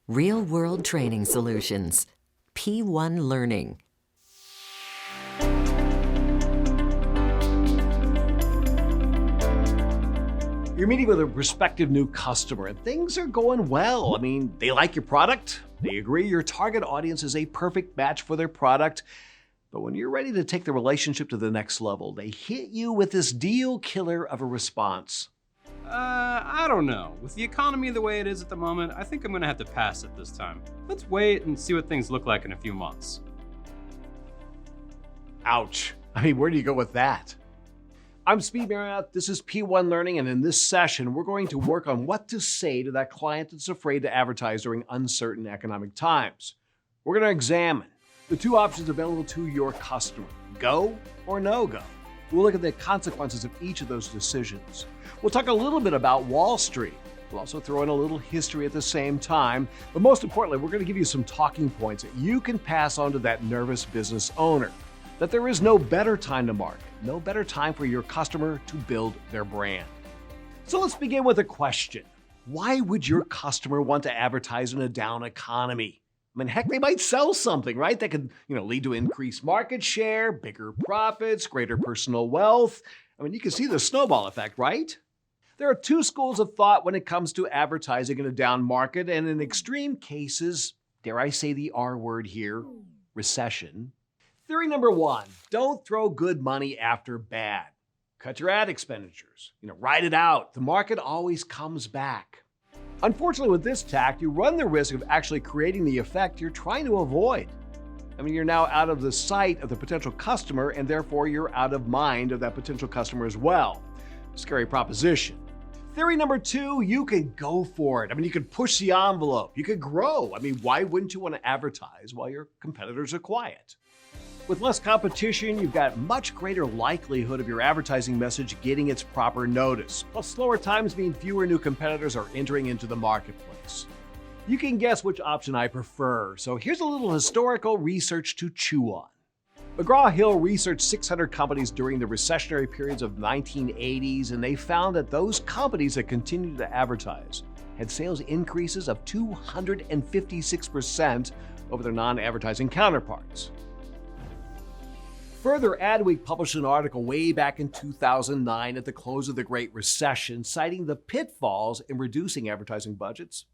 Real-world training solutions. P1 Learning. You're meeting with a prospective new customer and things are going well. I mean, they like your product. They agree your target audience is a perfect match for their product. But when you're ready to take the relationship to the next level, they hit you with this deal killer of a response. I don't know. With the economy the way it is at the moment, I think I'm gonna have to pass it this time. Let's wait and see what things look like in a few months. Ouch. I mean, where do you go with that? I'm Speed Marriott, this is P1 Learning, and in this session, we're going to work on what to say to that client that's afraid to advertise during uncertain economic times. We're going to examine the two options available to your customer, go or no go. We'll look at the consequences of each of those decisions. We'll talk a little bit about Wall Street. We'll also throw in a little history at the same time, but most importantly, we're going to give you some talking points that you can pass on to that nervous business owner. That there is no better time to market, no better time for your customer to build their brand. So let's begin with a question. Why would your customer want to advertise in a down economy? I mean, heck, they might sell something, right? That could, lead to increased market share, bigger profits, greater personal wealth. I mean, you can see the snowball effect, right? There are two schools of thought when it comes to advertising in a down market, and in extreme cases, dare I say the R word here, recession. Theory number one, don't throw good money after bad. Cut your ad expenditures. Ride it out. The market always comes back. Unfortunately, with this tack, you run the risk of actually creating the effect you're trying to avoid. I mean, you're now out of the sight of the potential customer, and therefore you're out of mind of that potential customer as well. Scary proposition. Theory number two, you can go for it. I mean, you could push the envelope. You could grow. I mean, why wouldn't you want to advertise while your competitors are quiet? With less competition, you've got much greater likelihood of your advertising message getting its proper notice. Plus, slower times mean fewer new competitors are entering into the marketplace. You can guess which option I prefer, so here's a little historical research to chew on. McGraw-Hill researched 600 companies during the recessionary periods of the 1980s, and they found that those companies that continued to advertise had sales increases of 256% over their non-advertising counterparts. Further, Adweek published an article way back in 2009 at the close of the Great Recession, citing the pitfalls in reducing advertising budgets.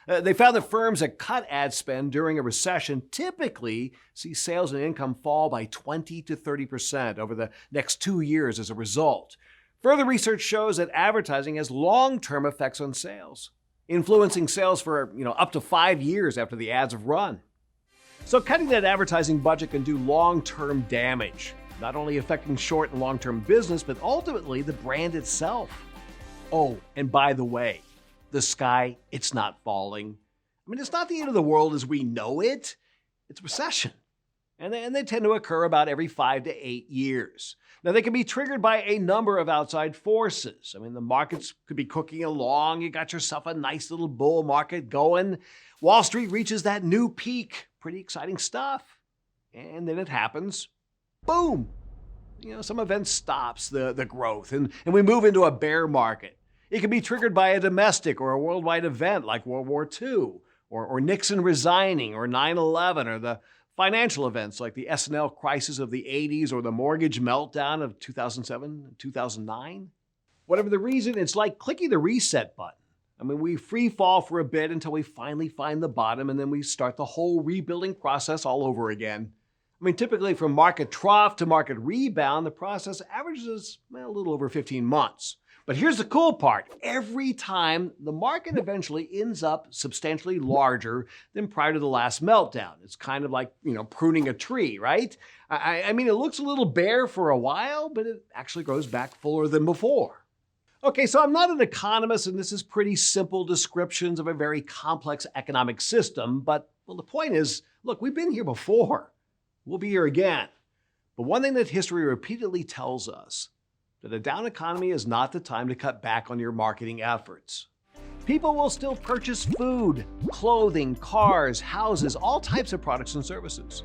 They found that firms that cut ad spend during a recession typically see sales and income fall by 20 to 30% over the next 2 years as a result. Further research shows that advertising has long-term effects on sales, influencing sales for up to 5 years after the ads have run. So cutting that advertising budget can do long-term damage, not only affecting short and long-term business, but ultimately the brand itself. Oh, and by the way, the sky, it's not falling. I mean, it's not the end of the world as we know it. It's recession. And they tend to occur about every 5 to 8 years. Now, they can be triggered by a number of outside forces. I mean, the markets could be cooking along. You got yourself a nice little bull market going. Wall Street reaches that new peak. Pretty exciting stuff. And then it happens. Boom. Some event stops the growth and we move into a bear market. It can be triggered by a domestic or a worldwide event like World War II or Nixon resigning or 9/11 or the financial events like the S&L crisis of the 80s or the mortgage meltdown of 2007 and 2009. Whatever the reason, it's like clicking the reset button. I mean, we free fall for a bit until we finally find the bottom, and then we start the whole rebuilding process all over again. I mean, typically from market trough to market rebound, the process averages a little over 15 months. But here's the cool part. Every time, the market eventually ends up substantially larger than prior to the last meltdown. It's kind of like, pruning a tree, right? I mean, it looks a little bare for a while, but it actually grows back fuller than before. Okay, so I'm not an economist, and this is pretty simple descriptions of a very complex economic system, but the point is, look, we've been here before. We'll be here again. But one thing that history repeatedly tells us, that a down economy is not the time to cut back on your marketing efforts. People will still purchase food, clothing, cars, houses, all types of products and services.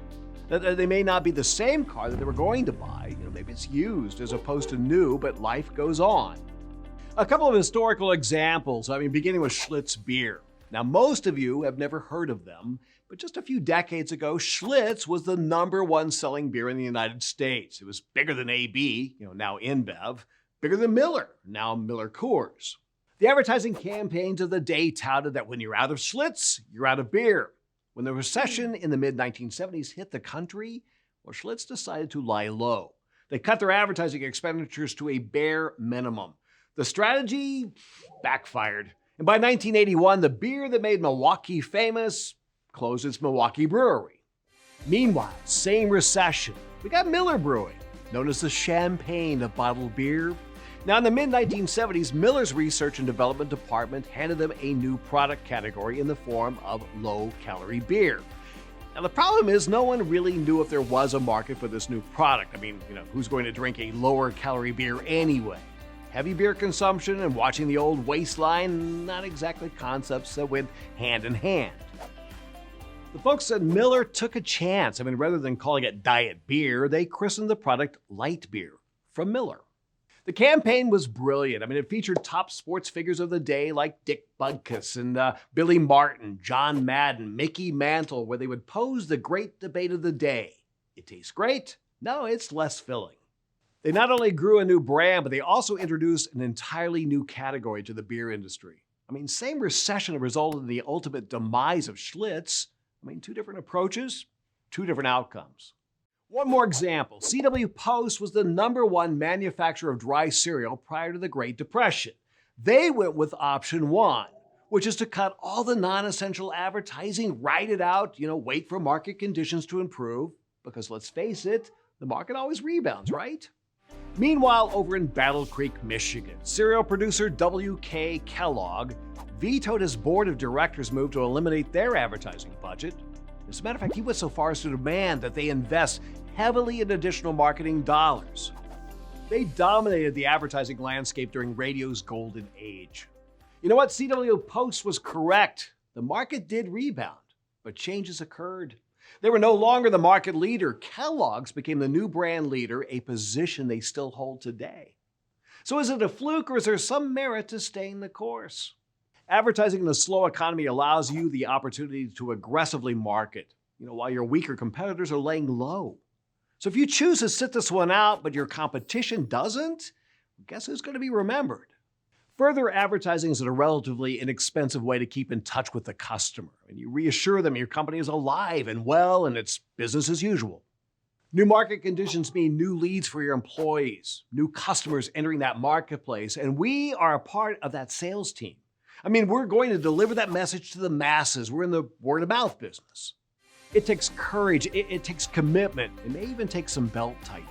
They may not be the same car that they were going to buy. Maybe it's used as opposed to new, but life goes on. A couple of historical examples, beginning with Schlitz beer. Now, most of you have never heard of them, but just a few decades ago, Schlitz was the #1 selling beer in the United States. It was bigger than AB, now InBev, bigger than Miller, now Miller Coors. The advertising campaigns of the day touted that when you're out of Schlitz, you're out of beer. When the recession in the mid-1970s hit the country, well, Schlitz decided to lie low. They cut their advertising expenditures to a bare minimum. The strategy backfired. And by 1981, the beer that made Milwaukee famous closed its Milwaukee brewery. Meanwhile, same recession, we got Miller Brewing, known as the champagne of bottled beer. Now, in the mid-1970s, Miller's research and development department handed them a new product category in the form of low-calorie beer. Now, the problem is no one really knew if there was a market for this new product. I mean, who's going to drink a lower-calorie beer anyway? Heavy beer consumption and watching the old waistline, not exactly concepts that went hand in hand. The folks at Miller took a chance. Rather than calling it diet beer, they christened the product light beer from Miller. The campaign was brilliant. It featured top sports figures of the day like Dick Butkus and Billy Martin, John Madden, Mickey Mantle, where they would pose the great debate of the day. It tastes great? No, it's less filling. They not only grew a new brand, but they also introduced an entirely new category to the beer industry. Same recession resulted in the ultimate demise of Schlitz. Two different approaches, two different outcomes. One more example. C.W. Post was the #1 manufacturer of dry cereal prior to the Great Depression. They went with option 1, which is to cut all the non-essential advertising, ride it out, wait for market conditions to improve, because let's face it, the market always rebounds, right? Meanwhile, over in Battle Creek, Michigan, cereal producer W.K. Kellogg vetoed his board of directors' move to eliminate their advertising budget. As a matter of fact, he went so far as to demand that they invest heavily in additional marketing dollars. They dominated the advertising landscape during radio's golden age. You know what? C.W. Post was correct. The market did rebound, but changes occurred. They were no longer the market leader. Kellogg's became the new brand leader, a position they still hold today. So is it a fluke, or is there some merit to staying the course? Advertising in a slow economy allows you the opportunity to aggressively market, while your weaker competitors are laying low. So if you choose to sit this one out, but your competition doesn't, guess who's going to be remembered? Further, advertising is a relatively inexpensive way to keep in touch with the customer. You reassure them your company is alive and well, and it's business as usual. New market conditions mean new leads for your employees, new customers entering that marketplace, and we are a part of that sales team. We're going to deliver that message to the masses. We're in the word-of-mouth business. It takes courage. It takes commitment. It may even take some belt-tightening.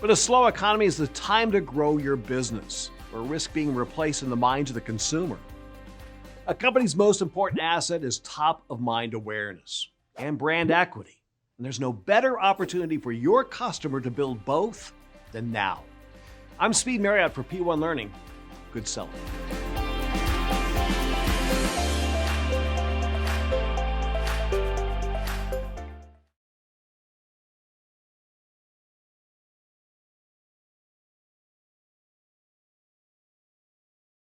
But a slow economy is the time to grow your business, or risk being replaced in the minds of the consumer. A company's most important asset is top-of-mind awareness and brand equity. And there's no better opportunity for your customer to build both than now. I'm Speed Marriott for P1 Learning. Good selling.